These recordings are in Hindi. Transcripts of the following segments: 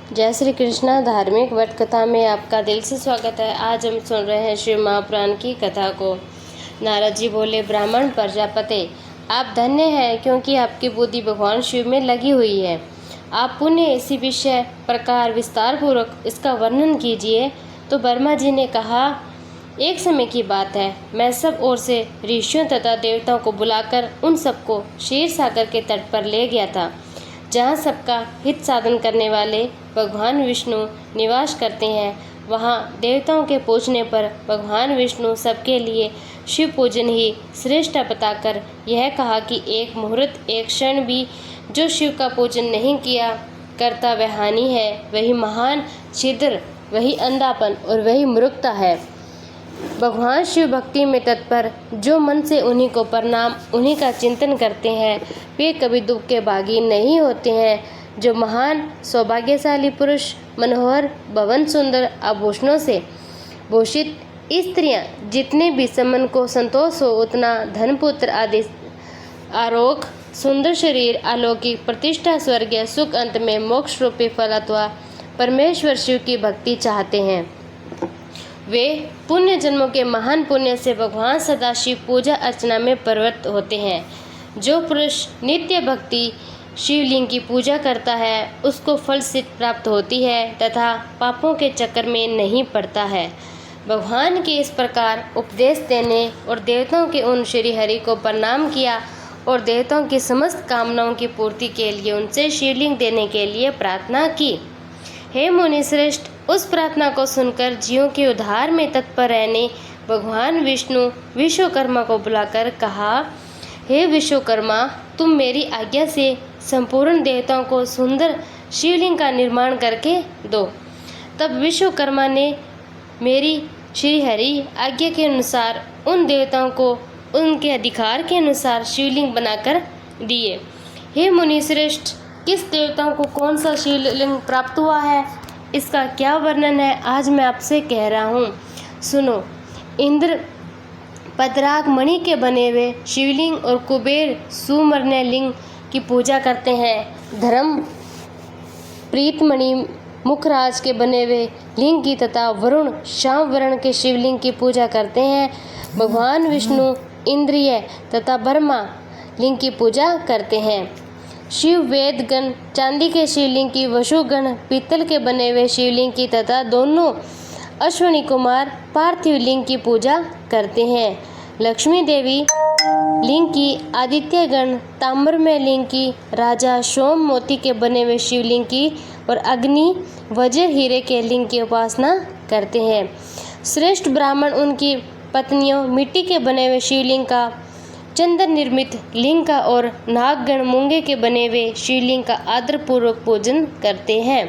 जय श्री कृष्णा। धार्मिक वट कथा में आपका दिल से स्वागत है। आज हम सुन रहे हैं शिव महापुराण की कथा को। नारद जी बोले, ब्राह्मण प्रजापति, आप धन्य हैं क्योंकि आपकी बुद्धि भगवान शिव में लगी हुई है। आप पुण्य इसी विषय प्रकार विस्तार पूर्वक इसका वर्णन कीजिए। तो ब्रह्मा जी ने कहा, एक समय की बात है, मैं सब ओर से ऋषियों तथा देवताओं को बुलाकर उन सबको क्षीर सागर के तट पर ले गया था, जहाँ सबका हित साधन करने वाले भगवान विष्णु निवास करते हैं। वहाँ देवताओं के पूजने पर भगवान विष्णु सबके लिए शिव पूजन ही श्रेष्ठ बताकर यह कहा कि एक मुहूर्त एक क्षण भी जो शिव का पूजन नहीं किया करता वह हानि है, वही महान छिद्र, वही अंधापन और वही मूर्खता है। भगवान शिव भक्ति में तत्पर जो मन से उन्हीं को प्रणाम, उन्हीं का चिंतन करते हैं, वे कभी दुख के भागी नहीं होते हैं। जो महान सौभाग्यशाली पुरुष मनोहर भवन सुंदर आभूषणों से भूषित स्त्रियां, जितने भी समन को संतोष हो उतना धन पुत्र आदि आरोग्य सुंदर शरीर अलौकिक प्रतिष्ठा स्वर्गीय सुख अंत में मोक्ष रूपी फल अथवा परमेश्वर शिव की भक्ति चाहते हैं, वे पुण्य जन्मों के महान पुण्य से भगवान सदाशिव पूजा अर्चना में प्रवृत्त होते हैं। जो पुरुष नित्य भक्ति शिवलिंग की पूजा करता है उसको फल सिद्ध प्राप्त होती है तथा पापों के चक्कर में नहीं पड़ता है। भगवान के इस प्रकार उपदेश देने और देवताओं के उन श्री हरि को प्रणाम किया और देवताओं की समस्त कामनाओं की पूर्ति के लिए उनसे शिवलिंग देने के लिए प्रार्थना की। हे मुनि श्रेष्ठ, उस प्रार्थना को सुनकर जीवों के उद्धार में तत्पर रहने भगवान विष्णु विश्वकर्मा को बुलाकर कहा, हे विश्वकर्मा, तुम मेरी आज्ञा से संपूर्ण देवताओं को सुंदर शिवलिंग का निर्माण करके दो। तब विश्वकर्मा ने मेरी श्री हरि आज्ञा के अनुसार उन देवताओं को उनके अधिकार के अनुसार शिवलिंग बनाकर दिए। हे मुनि श्रेष्ठ, किस देवताओं को कौन सा शिवलिंग प्राप्त हुआ है, इसका क्या वर्णन है, आज मैं आपसे कह रहा हूँ। सुनो। इंद्र पद्राग मणि के बने हुए शिवलिंग और कुबेर सुमर्ण्य लिंग की पूजा करते हैं। धर्म प्रीतमणि मुखराज के बने हुए लिंग की तथा वरुण श्याम वर्ण के शिवलिंग की पूजा करते हैं। भगवान विष्णु इंद्रिय तथा ब्रह्मा लिंग की पूजा करते हैं। शिव वेद गण चांदी के शिवलिंग की, वसुगण पीतल के बने हुए शिवलिंग की तथा दोनों अश्विनी कुमार पार्थिव लिंग की पूजा करते हैं। लक्ष्मी देवी लिंग की, आदित्य गण ताम्रमय लिंग की, राजा सोम मोती के बने हुए शिवलिंग की और अग्नि वज्र हीरे के लिंग की उपासना करते हैं। श्रेष्ठ ब्राह्मण उनकी पत्नियों मिट्टी के बने हुए शिवलिंग का, चंदन निर्मित लिंग का और नागगण मूंगे के बने हुए शिवलिंग का आदरपूर्वक पूजन करते हैं।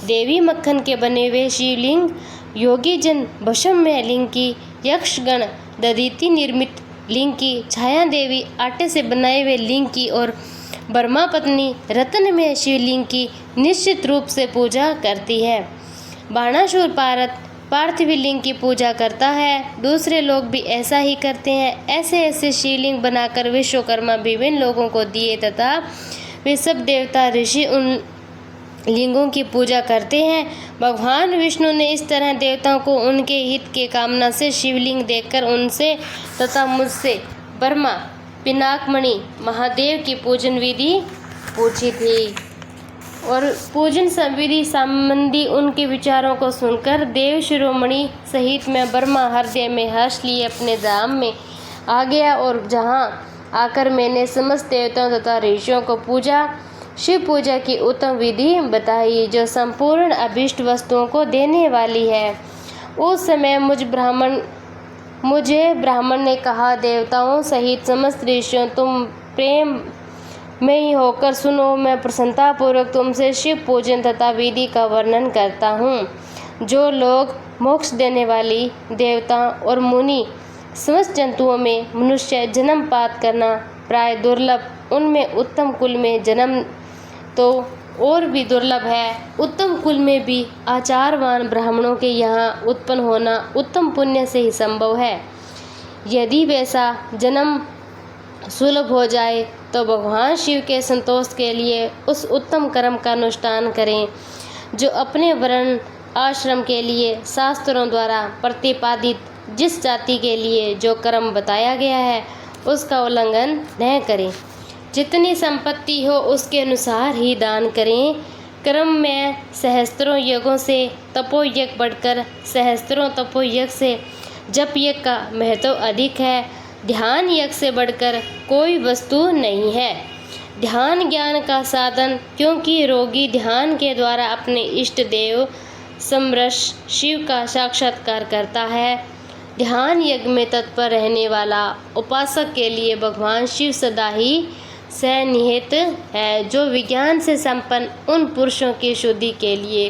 देवी मक्खन के बने हुए शिवलिंग, योगी जन भस्ममय लिंग की, यक्षगण दधीति निर्मित लिंग की, छाया देवी आटे से बनाए हुए लिंग की और ब्रह्मा पत्नी रत्नमय शिवलिंग की निश्चित रूप से पूजा करती है। बाणासुर पार्थिव लिंग की पूजा करता है। दूसरे लोग भी ऐसा ही करते हैं। ऐसे ऐसे शिवलिंग बनाकर विश्वकर्मा विभिन्न लोगों को दिए तथा वे सब देवता ऋषि उन लिंगों की पूजा करते हैं। भगवान विष्णु ने इस तरह देवताओं को उनके हित के कामना से शिवलिंग देकर उनसे तथा मुझसे ब्रह्मा पिनाकमणि महादेव की पूजन विधि पूछी थी और पूजन विधि संबंधी उनके विचारों को सुनकर देव शिरोमणि सहित मैं ब्रह्मा हृदय में हर्ष लिए अपने धाम में आ गया और जहाँ आकर मैंने समस्त देवताओं तथा ऋषियों को पूजा शिव पूजा की उत्तम विधि बताई जो संपूर्ण अभीष्ट वस्तुओं को देने वाली है। उस समय मुझे ब्राह्मण ने कहा, देवताओं सहित समस्त ऋषियों, तुम प्रेम में ही होकर सुनो। मैं प्रसन्नतापूर्वक तुमसे शिव पूजन तथा विधि का वर्णन करता हूँ। जो लोग मोक्ष देने वाली देवता और मुनि समस्त जंतुओं में मनुष्य जन्म पात करना प्राय दुर्लभ, उनमें उत्तम कुल में जन्म तो और भी दुर्लभ है। उत्तम कुल में भी आचारवान ब्राह्मणों के यहाँ उत्पन्न होना उत्तम पुण्य से ही संभव है। यदि वैसा जन्म सुलभ हो जाए तो भगवान शिव के संतोष के लिए उस उत्तम कर्म का अनुष्ठान करें जो अपने वर्ण आश्रम के लिए शास्त्रों द्वारा प्रतिपादित जिस जाति के लिए जो कर्म बताया गया है उसका उल्लंघन न करें। जितनी संपत्ति हो उसके अनुसार ही दान करें। कर्म में सहस्त्रों यज्ञों से तपोयज्ञ बढ़कर सहस्त्रों तपोयज्ञ से जप यज्ञ का महत्व अधिक है। ध्यान यज्ञ से बढ़कर कोई वस्तु नहीं है। ध्यान ज्ञान का साधन, क्योंकि रोगी ध्यान के द्वारा अपने इष्ट देव समरस शिव का साक्षात्कार करता है। ध्यान यज्ञ में तत्पर रहने वाला उपासक के लिए भगवान शिव सदा ही सन्निहित है। जो विज्ञान से संपन्न उन पुरुषों की शुद्धि के लिए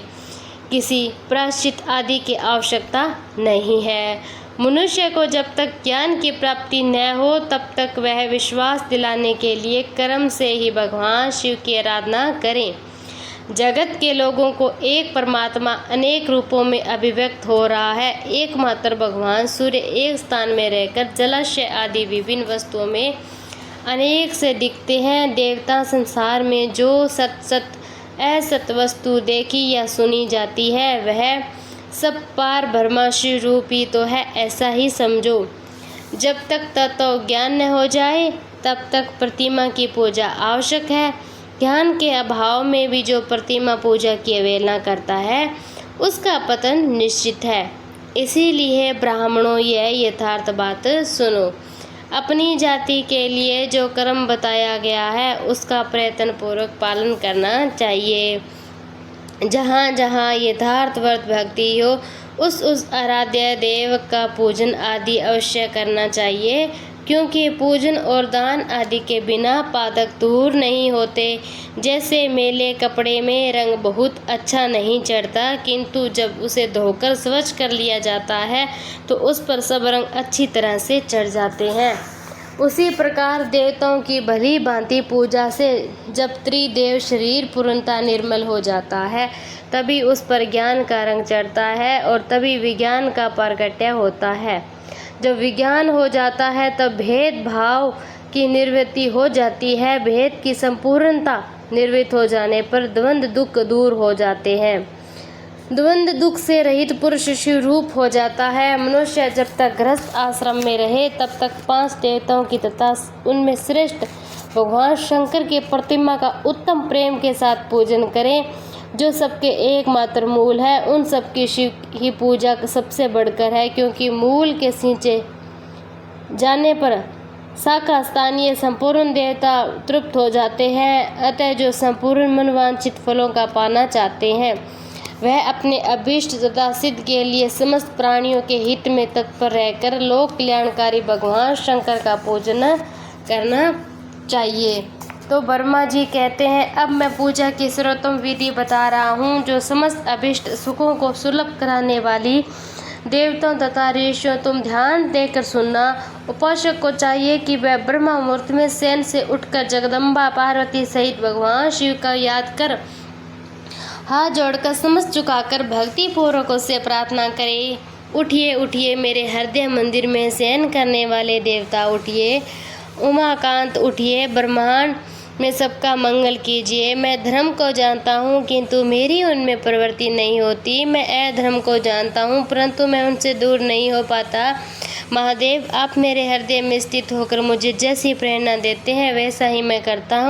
किसी प्रायश्चित आदि की आवश्यकता नहीं है। मनुष्य को जब तक ज्ञान की प्राप्ति न हो तब तक वह विश्वास दिलाने के लिए कर्म से ही भगवान शिव की आराधना करें। जगत के लोगों को एक परमात्मा अनेक रूपों में अभिव्यक्त हो रहा है। एकमात्र भगवान सूर्य एक स्थान में रहकर जलाशय आदि विभिन्न वस्तुओं में अनेक से दिखते हैं। देवता संसार में जो सत असत वस्तु देखी या सुनी जाती है वह सब पार ब्रह्मा शिव रूप ही तो है, ऐसा ही समझो। जब तक तत्व ज्ञान न हो जाए तब तक प्रतिमा की पूजा आवश्यक है। ज्ञान के अभाव में भी जो प्रतिमा पूजा की अवहेलना करता है उसका पतन निश्चित है। इसीलिए ब्राह्मणों यह यथार्थ बात सुनो। अपनी जाति के लिए जो कर्म बताया गया है उसका प्रयत्न पूर्वक पालन करना चाहिए। जहाँ जहाँ यथार्थवर्त भक्ति हो उस आराध्य देव का पूजन आदि अवश्य करना चाहिए, क्योंकि पूजन और दान आदि के बिना पादक दूर नहीं होते। जैसे मेले कपड़े में रंग बहुत अच्छा नहीं चढ़ता, किंतु जब उसे धोकर स्वच्छ कर लिया जाता है तो उस पर सब रंग अच्छी तरह से चढ़ जाते हैं। उसी प्रकार देवताओं की भली भांति पूजा से जब त्रिदेव शरीर पूर्णतः निर्मल हो जाता है तभी उस पर ज्ञान का रंग चढ़ता है और तभी विज्ञान का प्राकट्य होता है। जब विज्ञान हो जाता है तब भेद भाव की निवृत्ति हो जाती है। भेद की संपूर्णता निवृत्त हो जाने पर द्वंद्व दुख दूर हो जाते हैं। द्वंद्व दुख से रहित पुरुष शिव रूप हो जाता है। मनुष्य जब तक गृहस्थ आश्रम में रहे तब तक 5 देवताओं की तथा उनमें श्रेष्ठ भगवान शंकर की प्रतिमा का उत्तम प्रेम के साथ पूजन करें, जो सबके एकमात्र मूल है। उन सबकी शिव की पूजा सबसे बढ़कर है, क्योंकि मूल के सींचे जाने पर शाखा स्थानीय संपूर्ण देवता तृप्त हो जाते हैं। अतः जो संपूर्ण मनवांछित फलों का पाना चाहते हैं वह अपने अभीष्ट तथा सिद्ध के लिए समस्त प्राणियों के हित में तत्पर रहकर लोक कल्याणकारी भगवान शंकर का पूजन करना चाहिए। तो वर्मा जी कहते हैं, अब मैं पूजा की सर्वोत्तम विधि बता रहा हूँ जो समस्त अभीष्ट सुखों को सुलभ कराने वाली। देवताओं तथा ऋषियों, तुम ध्यान देकर सुनना। उपासक को चाहिए कि वह ब्रह्म मुहूर्त में शयन से उठकर जगदम्बा पार्वती सहित भगवान शिव का याद कर हाथ जोड़कर समस्त झुकाकर भक्ति पूर्वक उससे प्रार्थना करे। उठिए उठिए मेरे हृदय मंदिर में शयन करने वाले देवता, उठिए उमाकांत, उठिए ब्रह्मांड में सबका मंगल कीजिए। मैं धर्म को जानता हूँ किंतु मेरी उनमें प्रवृत्ति नहीं होती। मैं अधर्म को जानता हूँ परंतु मैं उनसे दूर नहीं हो पाता। महादेव, आप मेरे हृदय में स्थित होकर मुझे जैसी प्रेरणा देते हैं वैसा ही मैं करता हूँ।